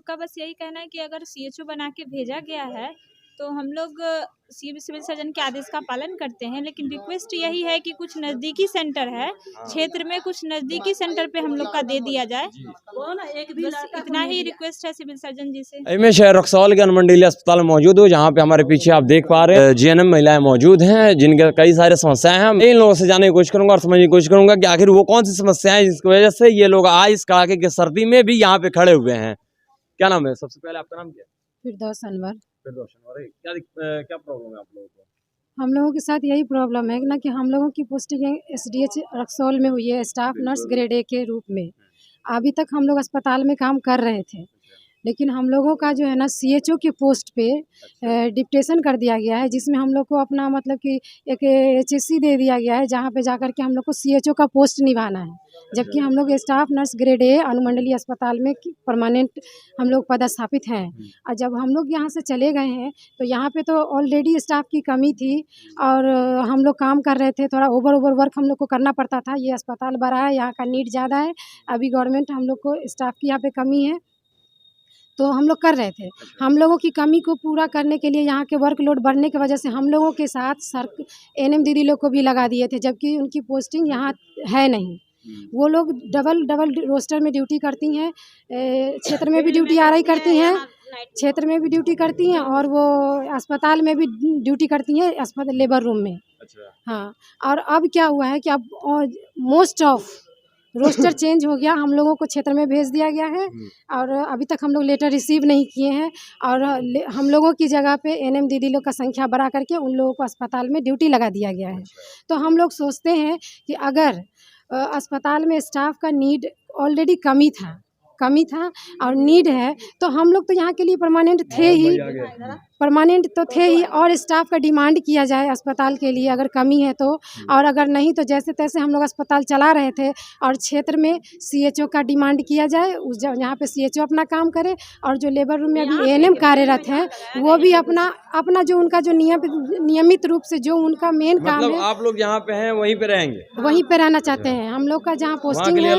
लोग का बस यही कहना है कि अगर सीएचओ बना के भेजा गया है तो हम लोग सिविल सर्जन के आदेश का पालन करते हैं, लेकिन रिक्वेस्ट यही है कि कुछ नज़दीकी सेंटर है क्षेत्र में, कुछ नज़दीकी सेंटर पे हम लोग का दे दिया जाए। बस इतना ही रिक्वेस्ट है सिविल सर्जन जी से। मैं शहर रक्सौल के अनुमंडलीय अस्पताल में मौजूद हूँ, जहाँ पे हमारे पीछे आप देख पा रहे हैं जीएनएम महिलाएं मौजूद हैं, जिनके कई सारे समस्याएं हैं। मैं इन लोगों से जानने की कोशिश करूंगा और समझने की कोशिश करूंगा कि आखिर वो कौन सी समस्याएं हैं जिसकी वजह से ये लोग आज इस कड़ाके की सर्दी में भी यहाँ पे खड़े हुए हैं। क्या नाम है? सबसे पहले आपका नाम क्या है? फिरदौस अनवर। क्या प्रॉब्लम है आप लोगों को? हम लोगों के साथ यही प्रॉब्लम है ना कि हम लोगों की पोस्टिंग एसडीएच रक्सौल में हुई है, स्टाफ नर्स ग्रेड ए के रूप में। अभी तक हम लोग अस्पताल में काम कर रहे थे, लेकिन हम लोगों का जो है ना सीएचओ के पोस्ट पे डिप्टेशन कर दिया गया है, जिसमें हम लोग को अपना मतलब कि एक एचएससी दे दिया गया है, जहाँ पे जाकर के हम लोग को सीएचओ का पोस्ट निभाना है। जबकि हम लोग स्टाफ नर्स ग्रेड ए अनुमंडलीय अस्पताल में परमानेंट हम लोग पदस्थापित हैं। और जब हम लोग यहाँ से चले गए हैं तो यहाँ पे तो ऑलरेडी स्टाफ की कमी थी और हम लोग काम कर रहे थे, थोड़ा ओवर वर्क हम लोग को करना पड़ता था। ये अस्पताल बड़ा है, यहाँ का नीड ज़्यादा है, अभी गवर्नमेंट हम लोग को स्टाफ की यहाँ पे कमी है, तो हम लोग कर रहे थे। हम लोगों की कमी को पूरा करने के लिए यहाँ के वर्कलोड बढ़ने की वजह से हम लोगों के साथ सर एनएम दीदी लोग को भी लगा दिए थे, जबकि उनकी पोस्टिंग यहाँ है नहीं। वो लोग डबल रोस्टर में ड्यूटी करती हैं, क्षेत्र में भी ड्यूटी आरआई करती हैं, क्षेत्र में भी ड्यूटी करती हैं और वो अस्पताल में भी ड्यूटी करती हैं, अस्पताल लेबर रूम में। हाँ, और अब क्या हुआ है कि अब मोस्ट ऑफ रोस्टर चेंज हो गया, हम लोगों को क्षेत्र में भेज दिया गया है और अभी तक हम लोग लेटर रिसीव नहीं किए हैं और हम लोगों की जगह पे एनएम दीदी लोग का संख्या बढ़ा करके उन लोगों को अस्पताल में ड्यूटी लगा दिया गया है। तो हम लोग सोचते हैं कि अगर अस्पताल में स्टाफ का नीड ऑलरेडी कमी था और नीड है, तो हम लोग तो यहाँ के लिए परमानेंट तो थे ही और स्टाफ का डिमांड किया जाए अस्पताल के लिए अगर कमी है तो, और अगर नहीं तो जैसे तैसे हम लोग अस्पताल चला रहे थे और क्षेत्र में सीएचओ का डिमांड किया जाए, उस यहाँ पे सीएचओ अपना काम करे और जो लेबर रूम में अभी एएनएम कार्यरत हैं वो भी अपना जो उनका जो नियमित रूप से जो उनका मेन काम है। आप लोग यहाँ पे हैं वहीं पे रहेंगे? वहीं पे रहना चाहते हैं। हम लोग का जहाँ पोस्टिंग है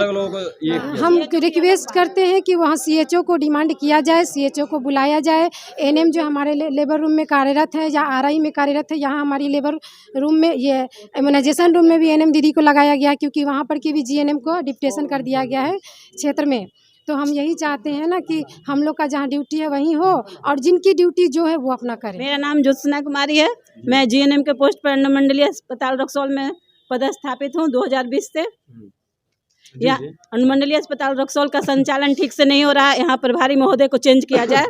हम रिक्वेस्ट करते हैं कि वहाँ सीएचओ को डिमांड किया जाए, सीएचओ को बुलाया जाए। एएनएम जो हमारे लेबर रूम में कार्यरत है या आरआई में कार्यरत है, यहाँ हमारी लेबर रूम में ये इम्यूनाइजेशन रूम में भी एएनएम दीदी को लगाया गया, क्योंकि वहाँ पर की भी जीएनएम को डिप्टेशन कर दिया गया है क्षेत्र में। तो हम यही चाहते हैं ना कि हम लोग का जहाँ ड्यूटी है वहीं हो और जिनकी ड्यूटी जो है वो अपना करें। मेरा नाम ज्योत्सना कुमारी है, मैं जीएनएम के पोस्ट पर अनुमंडलीय अस्पताल रक्सौल में पदस्थापित हूँ 2020 से। या अनुमंडलीय अस्पताल रक्सौल का संचालन ठीक से नहीं हो रहा है, यहाँ प्रभारी महोदय को चेंज किया जाए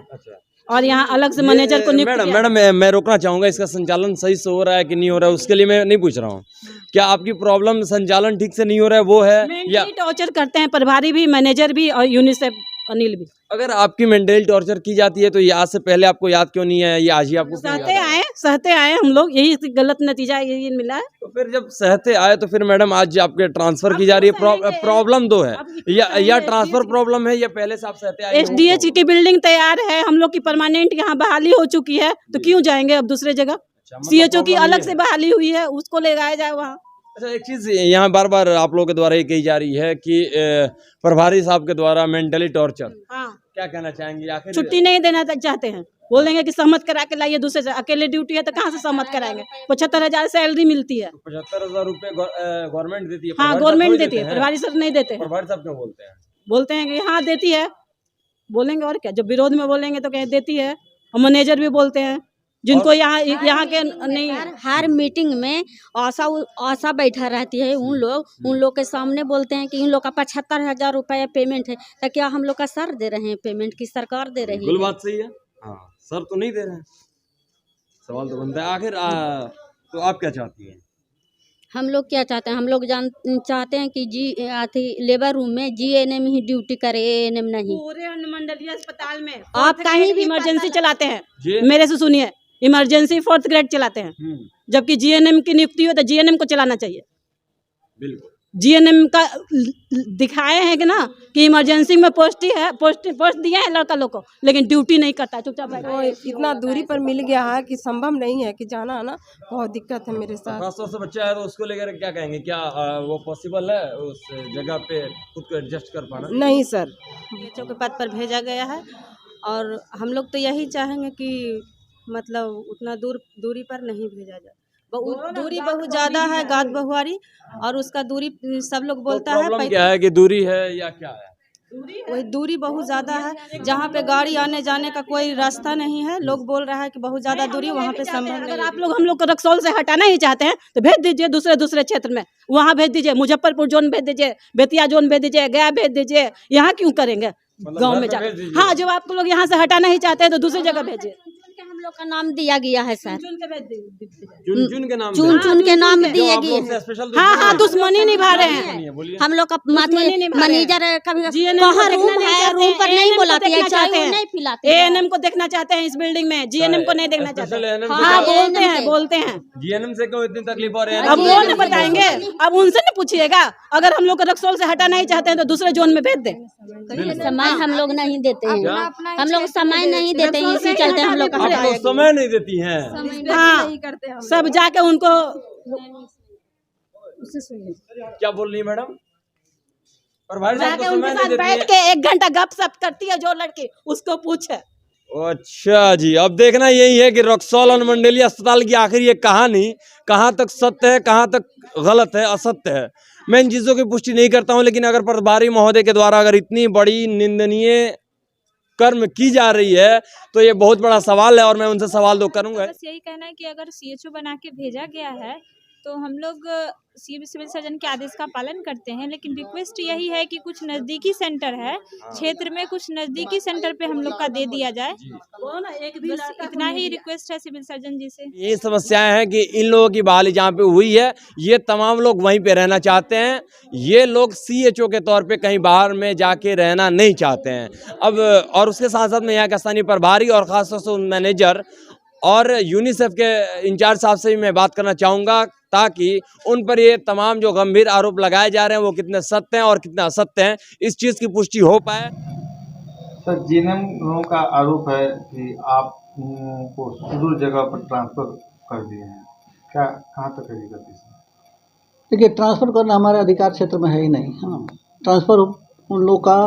और यहाँ अलग से मैनेजर को नियुक्त किया। मैडम मैं रोकना चाहूंगा, इसका संचालन सही से हो रहा है कि नहीं हो रहा है उसके लिए मैं नहीं पूछ रहा हूँ। क्या आपकी प्रॉब्लम संचालन ठीक से नहीं हो रहा है वो है या टॉर्चर करते हैं प्रभारी भी, मैनेजर भी और यूनिसेफ अनिल भी? अगर आपकी मेंटली टॉर्चर की जाती है तो आज से पहले आपको याद क्यों नहीं है? ये आज ही आपको सहते आए हम लोग, यही गलत नतीजा यही मिला है। तो फिर जब सहते आए तो फिर मैडम आज आपके ट्रांसफर की जा रही है, प्रॉब्लम दो है या ट्रांसफर प्रॉब्लम है या पहले से आप सहते आए? एसडीएच की बिल्डिंग तैयार है, हम लोग की परमानेंट यहाँ बहाली हो चुकी है, तो क्यों जाएंगे अब दूसरे जगह? सीएचओ की अलग से बहाली हुई है, उसको ले जाया जाए वहाँ। अच्छा, एक चीज यहाँ बार बार आप लोगों के द्वारा ये कही जा रही है कि प्रभारी साहब के द्वारा मेंटली टॉर्चर, क्या कहना चाहेंगे? आखिर छुट्टी नहीं देना चाहते हैं, बोलेंगे कि सहमत करा के लाइए दूसरे से, अकेले ड्यूटी है तो कहाँ से सहमत कराएंगे? 75,000 सैलरी मिलती है। 75,000 रुपए गवर्नमेंट देती है? हाँ, गवर्नमेंट देती है, प्रभारी सर नहीं देते हैं। प्रभारी साहब क्यों बोलते हैं? बोलते हैं कि हाँ देती है, बोलेंगे और क्या, जब विरोध में बोलेंगे तो कहें देती है। और मैनेजर भी बोलते हैं, जिनको यहाँ के नहीं। हर मीटिंग में आशा बैठा रहती है, उन लोग के सामने बोलते हैं कि इन लोग का 75,000 रुपया पेमेंट है, तो क्या हम लोग का सर दे रहे हैं पेमेंट की सरकार दे रही है? बिल्कुल बात सही है। हाँ, सर तो नहीं दे रहे हैं, सवाल तो बनता है। आखिर तो आप क्या चाहती हैं? हम लोग क्या चाहते हैं? हम लोग चाहते हैं कि लेबर रूम में जीएनएम ही ड्यूटी करे, एएनएम नहीं। पूरे अनुमंडलीय अस्पताल में आप कहीं भी इमरजेंसी चलाते हैं, मेरे से सुनिए, इमरजेंसी 4th ग्रेड चलाते हैं, जबकि जीएनएम की नियुक्ति हो तो जीएनएम को चलाना चाहिए। बिल्कुल जीएनएम का दिखाए हैं कि ना कि इमरजेंसी में पोस्ट दिया है लड़का लोग को, लेकिन ड्यूटी नहीं करता, चुपचाप बैठा है। इतना दूरी पर मिल गया है कि संभव नहीं है कि जाना आना बहुत दिक्कत है मेरे साथ। खासतौर से बच्चा है तो उसको लेकर क्या कहेंगे? क्या वो पॉसिबल है उस जगह पे खुद को एडजस्ट कर पाना? नहीं सर, सीएचओ के पद पर भेजा गया है और हम लोग तो यही चाहेंगे कि मतलब उतना दूरी पर नहीं भेजा जाए। दूरी बहुत ज़्यादा है गाद बहुआरी, और उसका दूरी सब लोग बोलता है प्रॉब्लम क्या है कि दूरी है या क्या है? वही दूरी बहुत ज़्यादा है, जहाँ पे गाड़ी आने जाने का कोई रास्ता नहीं है। लोग बोल रहा है कि बहुत ज़्यादा दूरी वहाँ पे संभव नहीं। अगर आप लोग हम लोग को रक्सौल से हटाना ही चाहते हैं तो भेज दीजिए दूसरे क्षेत्र में, वहाँ भेज दीजिए, मुजफ्फरपुर जोन भेज दीजिए, बेतिया जोन भेज दीजिए, गया भेज दीजिए। यहाँ क्यों करेंगे गाँव में जाकर? हाँ, जब आप लोग यहाँ से हटाना ही चाहते हैं तो दूसरी जगह भेजिए। हम लोग का नाम दिया गया है सर, चुन के नाम चुन के नाम दिए गए। हाँ हाँ, दुश्मनी निभा रहे हैं। हम लोग का मैनेजर कभी कहाँ रूम है, रूम पर नहीं बुलाते हैं, चाय नहीं पिलाते हैं। एएनएम को देखना चाहते हैं इस बिल्डिंग में, जीएनएम को नहीं देखना चाहते हैं। हाँ, हाँ, बोलते हैं। जीएनएम से क्यों इतनी तकलीफ हो रही है? अब वो न बताएंगे, अब उनसे न पूछिएगा। अगर हम लोग को रक्सौल से हटाना ही चाहते हैं तो दूसरे जोन में भेज दें। समय हम लोग नहीं देते हैं, हम लोग समय नहीं देते हैं, इसी चलते हम लोग आप लोग समय नहीं देती हैं। हाँ, सब जाके उनको क्या बोल रही है मैडम? प्रभारी साहब जाके को उनके समय नहीं साथ देती बैठ है। के 1 घंटा गपशप करती है जो लड़की, उसको पूछे। अच्छा जी, अब देखना यही है कि रक्सौल अनुमंडलीय अस्पताल की आखिर ये कहानी कहाँ तक सत्य है, कहाँ तक गलत है, असत्य है। मैं इन चीज़ों की पुष्टि नहीं करता हूँ, लेकिन अगर प्रभारी महोदय के द्वारा अगर इतनी बड़ी निंदनीय कर्म की जा रही है तो ये बहुत बड़ा सवाल है, और मैं उनसे सवाल तो करूंगा। बस यही कहना है कि अगर सीएचओ बना के भेजा गया है तो हम लोग सिविल सर्जन के आदेश का पालन करते हैं, लेकिन रिक्वेस्ट यही है कि कुछ नज़दीकी सेंटर है क्षेत्र में, कुछ नज़दीकी सेंटर पे हम लोग का दे दिया जाए। बस इतना ही रिक्वेस्ट है सिविल सर्जन जी से। ये समस्याएं हैं कि इन लोगों की बहाली जहाँ पे हुई है, ये तमाम लोग वहीं पे रहना चाहते हैं। ये लोग सीएचओ के तौर पे कहीं बाहर में जाके रहना नहीं चाहते हैं। अब और उसके साथ साथ में यहाँ के स्थानीय प्रभारी और खासतौर से मैनेजर और यूनिसेफ के इंचार्ज साहब से भी मैं बात करना चाहूँगा, ताकि उन पर ये तमाम जो गंभीर आरोप लगाए जा रहे हैं वो कितने सत्य हैं और कितने असत्य हैं, इस चीज़ की पुष्टि हो पाए। सर, जीएनएम लोगों का आरोप है कि आप को सुदूर जगह पर ट्रांसफ़र कर दिए हैं, क्या कहाँ तक है ये गलती? देखिए, ट्रांसफ़र करना हमारे अधिकार क्षेत्र में है ही नहीं। हाँ, ट्रांसफ़र उन लोग का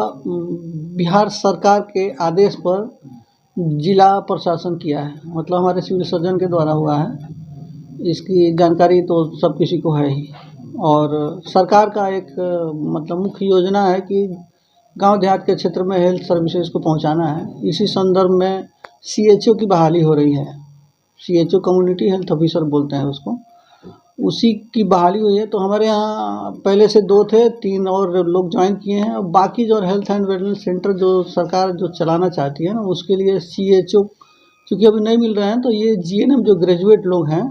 बिहार सरकार के आदेश पर जिला प्रशासन किया है, मतलब हमारे सिविल सर्जन के द्वारा हुआ है। इसकी जानकारी तो सब किसी को है ही, और सरकार का एक मतलब मुख्य योजना है कि गांव देहात के क्षेत्र में हेल्थ सर्विसेज को पहुंचाना है। इसी संदर्भ में सीएचओ की बहाली हो रही है। सीएचओ कम्युनिटी हेल्थ ऑफिसर बोलते हैं उसको, उसी की बहाली हुई है। तो हमारे यहाँ पहले से 2 थे, 3 और लोग ज्वाइन किए हैं। और बाकी जो हेल्थ एंड वेलनेस सेंटर जो सरकार जो चलाना चाहती है ना, उसके लिए सीएचओ चूँकि अभी नहीं मिल रहे हैं, तो ये जीएनएम जो ग्रेजुएट लोग हैं,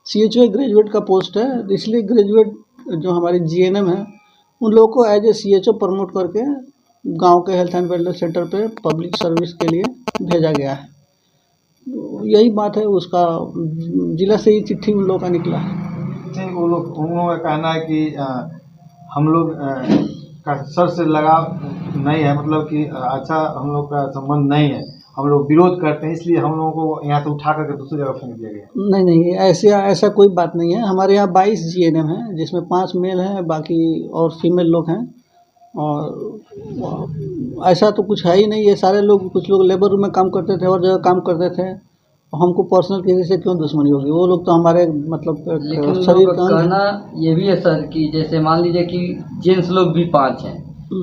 सीएचओ एक ग्रेजुएट का पोस्ट है, इसलिए ग्रेजुएट जो हमारे जीएनएम हैं उन लोगों को एज ए सीएचओ प्रमोट करके गांव के हेल्थ एंड वेलनेस सेंटर पे पब्लिक सर्विस के लिए भेजा गया है। तो यही बात है, उसका जिला से ही चिट्ठी उन लोगों का निकला है। नहीं, उन लोगों का कहना है कि हम लोग का सर से लगाव नहीं है, मतलब कि अच्छा हम लोग का संबंध नहीं है, हम लोग विरोध करते हैं, इसलिए हम लोगों को यहाँ से उठा करके दूसरी जगह फेंक दिया गया। नहीं, ऐसा कोई बात नहीं है। हमारे यहाँ 22 जीएनएम हैं, जिसमें 5 मेल हैं, बाकी और फीमेल लोग हैं। और ऐसा तो कुछ है ही नहीं। ये सारे लोग, कुछ लोग लेबर रूम में काम करते थे और जगह काम करते थे। हमको पर्सनल किसी से क्यों दुश्मनी होगी? वो लोग तो हमारे मतलब शरीर का कहना ये भी है सर कि जैसे मान लीजिए कि जेंट्स लोग भी 5 हैं,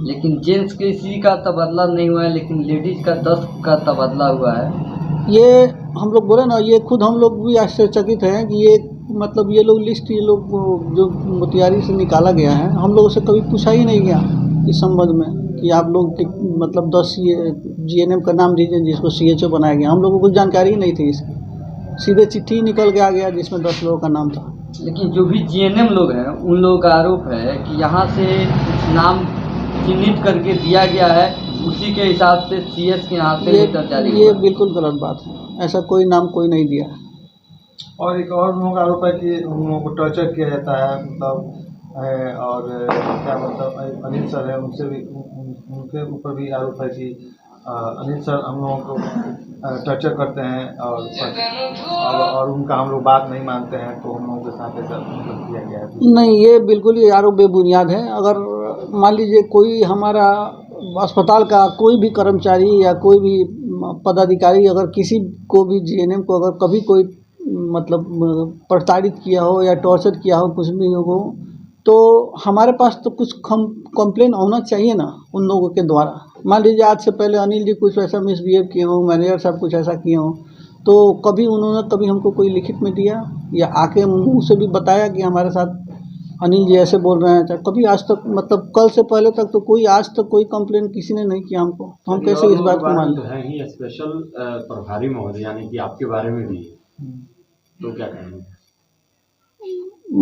लेकिन जेंट्स के किसी का तबादला नहीं हुआ है, लेकिन लेडीज का 10 का तबादला हुआ है। ये हम लोग बोले ना, ये खुद हम लोग भी आश्चर्यचकित हैं कि ये मतलब ये लोग लिस्ट, ये लोग जो मोतिहारी से निकाला गया है, हम लोगों से कभी पूछा ही नहीं गया इस संबंध में कि आप लोग मतलब 10 जीएनएम का नाम दीजिए जिसको सीएचओ बनाया गया। हम लोगों को कुछ जानकारी ही नहीं थी इसकी, सीधे चिट्ठी निकल के आ गया जिसमें 10 लोगों का नाम था। लेकिन जो भी जीएनएम लोग हैं उन लोगों का आरोप है कि यहाँ से कुछ नाम चिन्हित करके दिया गया है, उसी के हिसाब से सीएस के यहाँ से लेटर जारी हुआ। ये बिल्कुल गलत बात है, ऐसा कोई नाम कोई नहीं दिया। और एक और लोगों का आरोप है कि उन लोगों को टॉर्चर किया जाता है, मतलब और क्या मतलब अनिल सर है, उनसे भी उनके ऊपर भी आरोप है कि अनिल सर हम लोगों को टॉर्चर करते हैं और उनका हम लोग बात नहीं मानते हैं, तो हम लोगों के साथ ऐसा मतलब किया गया है। नहीं, ये बिल्कुल ही आरोप बेबुनियाद है। अगर मान लीजिए कोई हमारा अस्पताल का कोई भी कर्मचारी या कोई भी पदाधिकारी अगर किसी को भी जीएनएम को अगर कभी कोई मतलब प्रताड़ित किया हो या टॉर्चर किया हो कुछ भी हो, तो हमारे पास तो कुछ कंप्लेन होना चाहिए ना उन लोगों के द्वारा। मान लीजिए आज से पहले अनिल जी कुछ ऐसा मिसबिहेव किए हो, मैनेजर साहब कुछ ऐसा किए हो, तो कभी उन्होंने कभी हमको कोई लिखित में दिया या आके मुंह से भी बताया कि हमारे साथ अनिल जी ऐसे बोल रहे हैं? कभी आज तक मतलब कल से पहले तक तो कोई आज तक कोई कंप्लेन किसी ने नहीं किया हमको, तो हम कैसे इस बात को मान लें? है ही स्पेशल प्रभारी महोदय यानी कि आपके बारे में भी तो क्या कहेंगे?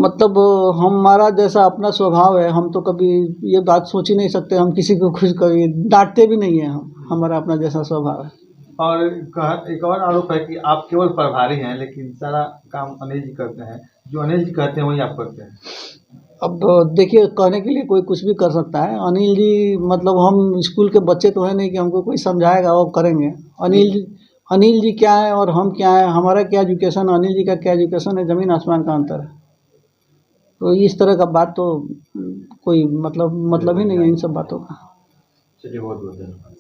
मतलब हमारा जैसा अपना स्वभाव है, हम तो कभी ये बात सोच ही नहीं सकते, हम किसी को कुछ कभी डांटते भी नहीं है, हमारा अपना जैसा स्वभाव है। और एक और आरोप है कि आप केवल प्रभारी हैं लेकिन सारा काम अनिल जी करते हैं, जो अनिल जी कहते हैं वही आप करते हैं। अब देखिए, कहने के लिए कोई कुछ भी कर सकता है। अनिल जी मतलब हम स्कूल के बच्चे तो है नहीं कि हमको कोई समझाएगा वो करेंगे। अनिल जी क्या है और हम क्या है, हमारा क्या एजुकेशन, अनिल जी का क्या एजुकेशन है, ज़मीन आसमान का अंतर है। तो इस तरह का बात तो कोई मतलब ही नहीं है इन सब बातों का। चलिए, बहुत बहुत धन्यवाद।